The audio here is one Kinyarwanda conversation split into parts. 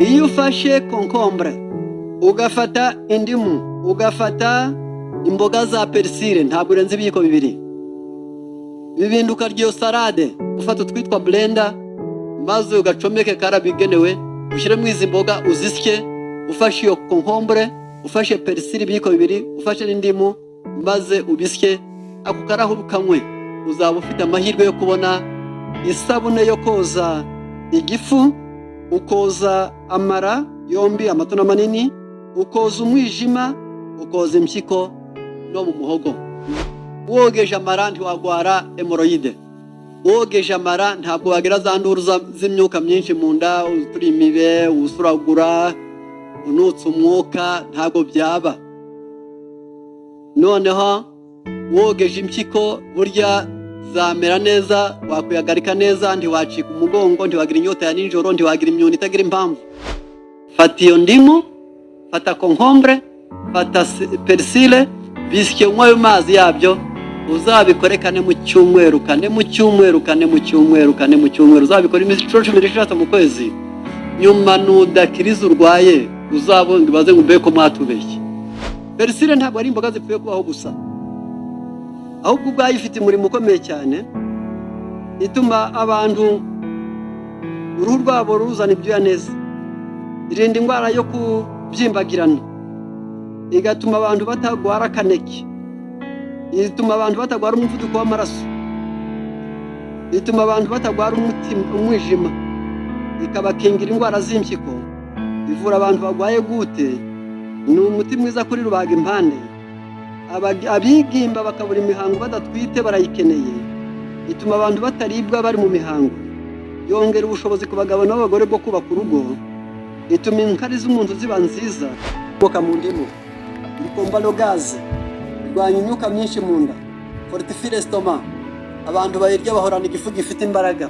Iyo ufashe concombre ugafata indimu ugafata imboga za persile ntabwo urenze ibiyiko bibiri, bibinduka ryo salade ufata utwitwa blender maze ugacomeke karabigenewe ushyiremo izi mboga uzisye, ufashe iyo concombre ufashe persile ibiyiko bibiri ufashe n'indimu maze ubisye, ako karahuri kamwe uzaba ufite amahirwe yo kubona isabune yo koza igifu, ukoza amara yombi amatono manini, ukoza umwijima, ukoza impyiko no mu muhogo. Wogeje amara ntiwagwara hemoroide, wogeje amara ntabwo wagira za nduru z'imyuka myinshi mu nda, turi imibe, usuragura, unutse umwuka, ntabwo byaba. Noneho wogeje impyiko burya zamera neza, wakwihagarika neza, ntiwacika umugongo, ntiwagira inyota ya nijoro, ntiwagira imyuni itagira impamvu. Fata iyo ndimu, fata concombre, fata persile, bisye unywa ayo mazi yabyo, uzabikore kane mu cyumweru, uzabikora iminsi 16 mu kwezi. Nyuma nudakiriza urwaye uzabonga baze ngumbe ko mwatubeshye. Persile ntabwo ari imboga zipfuye kubaho gusa, ahubwo ubwayo ifite umurimo ukomeye cyane, ituma abantu uruhu rwabo ruzana ibyuya neza, irinda indwara yo kubyimbagirana, igatuma abantu batagwara kaneki, ituma abantu batagwara umuvuduko w'amaraso, ituma abantu batagwara umwijima, ikabakingira indwara z'impyiko, ivura abantu bagwaye gute, ni umuti mwiza kuri rubaga impande. Abigimba bakabura imihango badatwite barayikeneye, ituma abantu bataribwa bari mu mihango, yongera ubushobozi ku bagabo n'abagore bwo kubaka urugo, ituma inkari z'umuntu ziba nziza. Boka mu ndimu ikombalo gaze, irwanya imyuka myinshi mu nda, fortifie l'estomac, abantu bayirya bahorana igifu gifite imbaraga.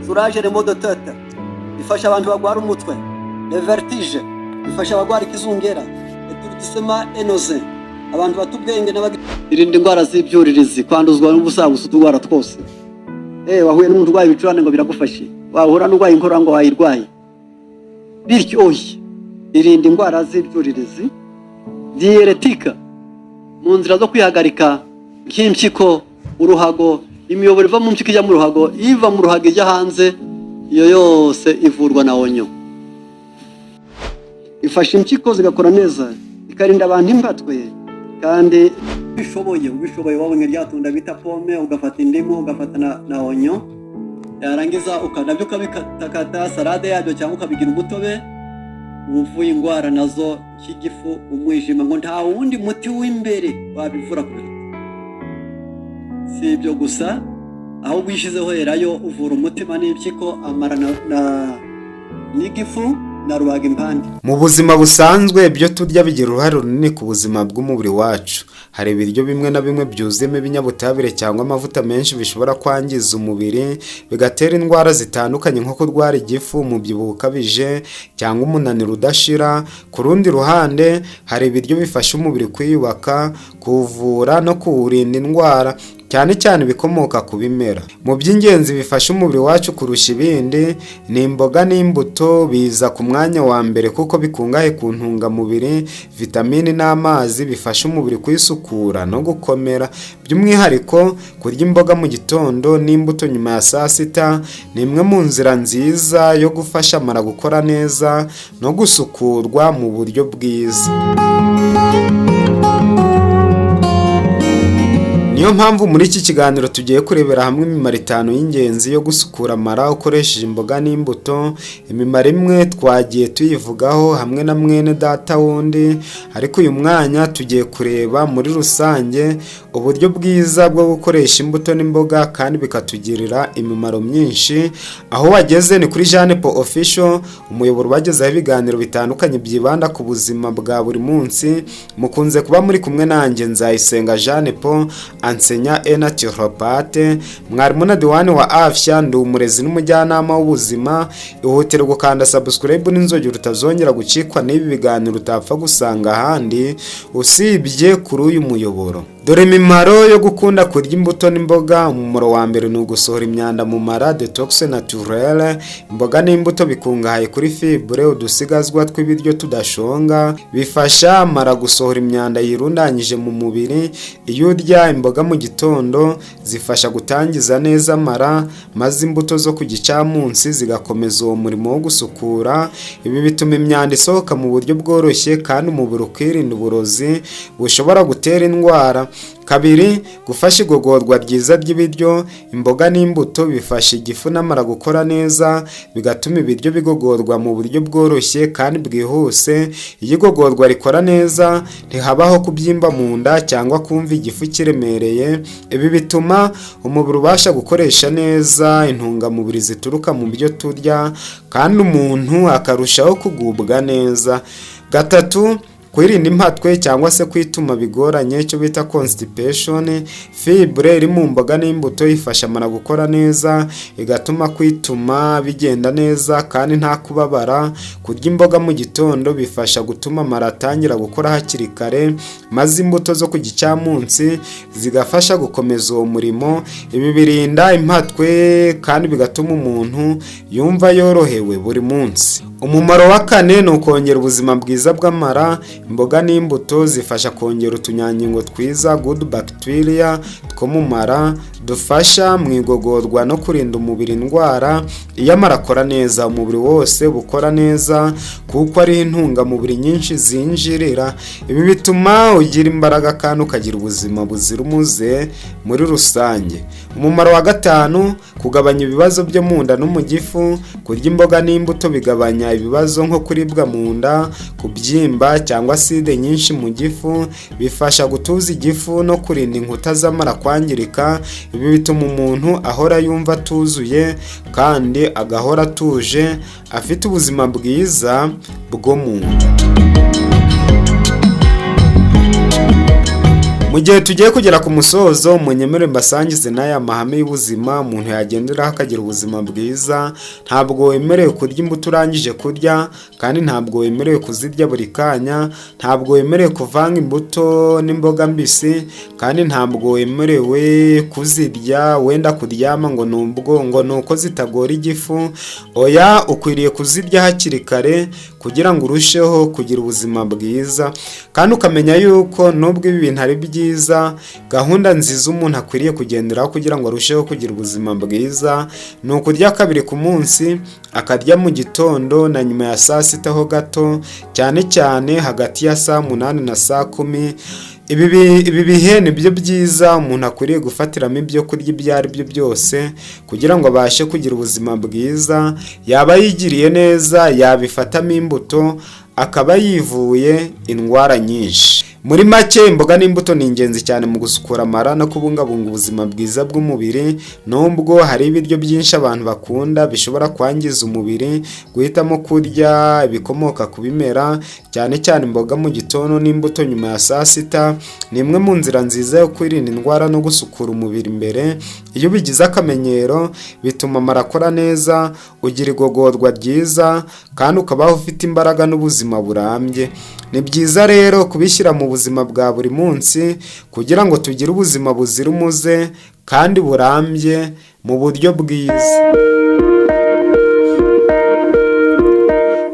Soulage les maux de tête, ifasha abantu bagwara umutwe, le vertige, ifasha abagwara ikizungera, étourdissement et nausée, abantu batubwenge irinda indwara z'ibyuririzi, kwanduzwa n'ubusabusa utugwara twose. Wahuye n'umuntu urwaye ibicurane ngo biragufashe, wahura n'urwaye inkorora ngo wayirwaye, bityo irinda indwara z'ibyuririzi. Diuretique, mu nzira zo kwihagarika nk'impyiko, uruhago, imiyoboro iva mu mpyiko ijya mu ruhago, iva mu ruhago ijya hanze, iyo yose ivurwa na onyo. Ifasha impyiko zigakora neza, ikarinda abantu imbatwe, kandi ubishoboye wabonye ryatunda bita pome, ugafata indimu, ugafata na onyo, yarangiza ukanabyo ukabikatakata salade yabyo cyangwa ukabigira umutobe, uvuye indwara nazo cy'igifu, umwijima, ngo nta wundi muti w'imbere wabivura kure. Si ibyo gusa, aho wishizeho herayo uvura umutima n'impyiko, amara n'igifu na rubaga impande. Mu buzima busanzwe ibyo turya bigira uruhare runini ku buzima bw'umubiri wacu. Hari ibiryo bimwe na bimwe byuzuyemo ibinyabutabire cyangwa amavuta menshi bishobora kwangiza umubiri, bigatera indwara zitandukanye nko kurwara igifu, umubyibuho ukabije cyangwa umunaniro udashira. Ku rundi ruhande hari ibiryo bifasha umubiri kwiyubaka, kuvura no kuwurinda indwara, cyane cyane bikomoka ku bimera. Mu by'ingenzi bifasha umubiri wacu kurusha ibindi ni imboga n'imbuto, biza ku mwanya wa mbere kuko bikungahaye ku ntungamubiri, vitamini n'amazi bifasha umubiri kwisukura no gukomera. By'umwihariko kurya imboga mu gitondo n'imbuto nyuma ya saa sita ni imwe mu nzira nziza yo gufasha amara gukora neza no gusukurwa mu buryo bwiza. Niyo mpamvu muri iki kiganiro tugiye kurebera hamwe imimaro 5 y'ingenzi yo gusukura amara ukoresheje imboga n'imbuto. Imimaro imwe twagiye tuyivugaho hamwe na mwene data wundi, ariko uyu mwanya tugiye kureba muri rusange uburyo bwiza bwo gukoresha imbuto n'imboga kandi bikatugirira imimaro myinshi. Aho wageze ni kuri Jeanne Paul Official, umuyoboro bagezaho ibiganiro bitandukanye byibanda ku buzima bwa buri munsi. Mukunze kuba muri kumwe nanjye Nzayisenga Jeanne Paul, ansenya naturopathe, mwarimu na diwani wa afya, ndi umurezi n'umujyanama w'ubuzima. Ihutire gukanda subscribe n'inzogera utazongera gucikwa n'ibi biganiro utapfa gusanga ahandi usibye kuri uyu muyoboro. Dore imimaro yo gukunda kurya imbuto n'imboga. Umumaro wa mbere ni ugusohora imyanda mu mara, detox naturelle. Imboga n'imbuto bikungahaye kuri fibre, udusigazwa tw'ibiryo tudashonga, bifasha amara gusohora imyanda yirundanyije mu mubiri. Iyo urya imboga mu gitondo zifasha gutangiza neza amara, maze imbuto zo ku gicamunsi zigakomeza uwo murimo wo gusukura. Ibi bituma imyanda isohoka mu buryo bworoshye kandi umubiri ukirinda uburozi bushobora gutera indwara. Kabiri, gufasha igogorwa ryiza ry'ibiryo. Imboga n'imbuto bifasha igifu n'amara gukora neza, bigatuma ibiryo bigogorwa mu buryo bworoshye kandi bwihuse. Iyo igogorwa rikora neza, ntihabaho kubyimba mu nda cyangwa kumva igifu kiremereye. Ibi bituma umubiri ubasha gukoresha neza intungamubiri zituruka mu byo turya, kandi umuntu akarushaho kugubwa neza. Gatatu, kwirinda impatwe cyangwa se kwituma bigoranye, cyo bita constipation. Fibre iri mu mboga n'imbuto ifasha amara gukora neza, igatuma kwituma bigenda neza kandi nta kubabara. Kurya imboga mu gitondo bifasha gutuma amara atangira gukora hakiri kare, maze imbuto zo ku gicamunsi zigafasha gukomeza uwo murimo. Ibi birinda impatwe kandi bigatuma umuntu yumva yorohewe buri munsi. Umumaro wa kane ni ukongera ubuzima bwiza bw'amara. Imboga n'imbuto zifasha kongera utunyangingo twiza, good bacteria, two mu mara, dufasha mu igogorwa no kurinda umubiri indwara. Iyo amara akora neza, umubiri wose bukora neza kuko ari intungamubiri nyinshi zinjirira. Ibi bituma ugira imbaraga kandi ukagira ubuzima buzira umuze muri rusange. Umumaro wa gatanu, kugabanya ibibazo byo mu nda no mu gifu. Kurya imboga n'imbuto bigabanya ibibazo nko kuribwa mu nda, kubyimba cyangwa aside nyinshi mu gifu. Bifasha gutuza igifu no kurinda inkuta z'amara kwangirika. Ibi bituma umuntu ahora yumva atuzuye kandi agahora atuje, afite ubuzima bwiza bwo mu nda. Mu gihe tugiye kugera ku musozo, munyemere mbasangize n'aya mahame y'ubuzima umuntu yagenderaho akagira ubuzima bwiza. Ntabwo wemerewe kurya imbuto urangije kurya, kandi ntabwo wemerewe kuzirya buri kanya. Ntabwo wemerewe kuvanga imbuto n'imboga mbisi, kandi ntabwo wemerewe kuzirya wenda kuryama ngo nuko zitagora igifu. Oya, ukwiriye kuzirya hakiri kare kugira ngo urusheho kugira ubuzima bwiza, kandi ukamenya yuko nubwo ibi bintu ari byiza, gahunda nziza umuntu akwiriye kugenderaho kugira ngo arusheho kugira ubuzima bwiza ni ukurya kabiri ku munsi, akarya mu gitondo na nyuma ya saa sita ho gato, cyane cyane hagati ya saa 8 na saa 10. Ibi bihe ni byo byiza umuntu akwiriye gufatiramo ibyo kurya ibyo ari byo byose kugira ngo abashe kugira ubuzima bwiza. Yaba yigiriye neza, yabifatamo imbuto, akaba yivuye indwara nyinshi. Muri make, imboga n'imbuto ni ingenzi cyane mu gusukura amara no kubungabunga ubuzima bwiza bw'umubiri. Nubwo hari ibiryo byinshi abantu bakunda bishobora kwangiza umubiri, guhitamo kurya ibikomoka ku bimera, cyane cyane imboga mu gitondo n'imbuto nyuma ya saa sita, ni imwe mu nzira nziza yo kwirinda indwara no gusukura umubiri imbere. Iyo bigize akamenyero, bituma amara akora neza, ugira igogorwa ryiza, kandi ukabaho ufite imbaraga n'ubuzima burambye. Ni byiza rero kubishyira mu buzima bwa buri munsi kugira ngo tugire ubuzima buzira umuze kandi burambye mu buryo bwiza.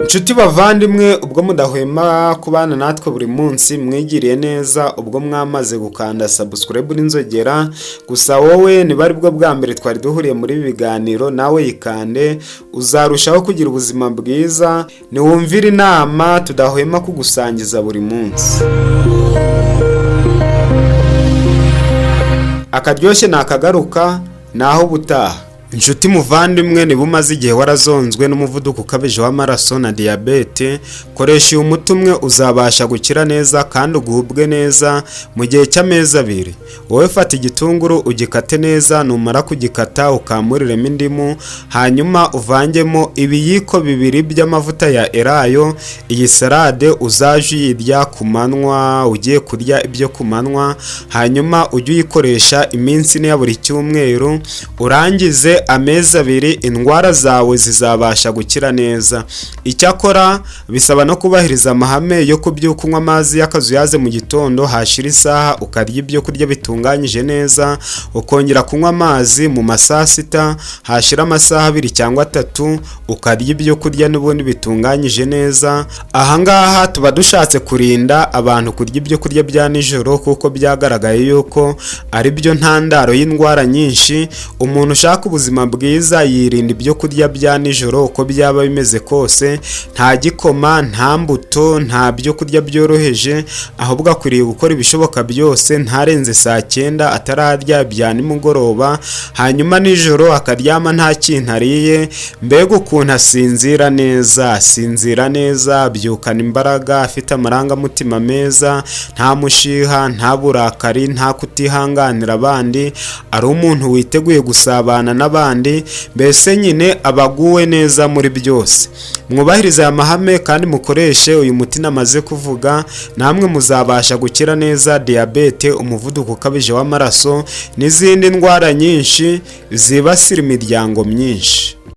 Inshuti bavandimwe, ubwo mudahwema kubana natwe buri munsi, mwigiriye neza ubwo mwamaze gukanda subscribe n'inzogera. Gusa wowe niba ari bwo bwa mbere twari duhuriye muri ibi biganiro, nawe yikande, uzarushaho kugira ubuzima bwiza. Niwumvire inama tudahwema kugusangiza buri munsi. Akaryoshye nakagaruka, naho butaha. Inshuti muvandimwe, niba umaze igihe warazonzwe n'umuvuduko ukabije w'amaraso na diyabete, koresha uyu muti umwe uzabasha gukira neza kandi ugubwe neza mu gihe cy'amezi 2. Wowe fata igitunguru ugikate neza, numara kugikata ukamuriremo indimu, hanyuma uvangemo ibiyiko 2 by'amavuta ya elayo. Iyi salade uzaje uyirya ku manywa ugiye kurya ibyo ku manywa, hanyuma ujye uyikoresha iminsi 4 ya buri cyumweru, urangize amezi 2 indwara zawe zizabasha gukira neza. Icyakora bisaba no kubahiriza amahame yo kubyuka unywa amazi y'akazuyaze mu gitondo, hashira isaha ukarya ibyo kurya bitunganyije neza, ukongera kunywa amazi mu masaa 6, hashira amasaha 2 cyangwa 3 ukarya ibyo kurya n'ubundi bitunganyije neza. Ahangaha tuba dushatse kurinda abantu kurya ibyo kurya bya nijoro, kuko byagaragaye yuko ari byo ntandaro y'indwara nyinshi. Umuntu ushaka ubuzima bwiza yirinda ibyo kurya bya nijoro uko byaba bimeze kose, nta gikoma, nta mbuto, nta byo kurya byoroheje, ahubwo akwiriye gukora ibishoboka byose ntarenze saa 9 atararya bya nimugoroba, hanyuma nijoro akaryama nta kintu ariye. Mbega ukuntu asinzira neza, abyukana imbaraga, afite amarangamutima meza, nta mushiha, nta burakari, nta kutihanganira abandi, ari umuntu witeguye gusabana n'abandi, mbese nyine abaguwe neza muri byose. Mwubahirize aya mahame kandi mukoreshe uyu muti namaze kuvuga, namwe muzabasha gukira neza diyabete, umuvuduko ukabije w'amaraso n'izindi ndwara nyinshi zibasira imiryango myinshi.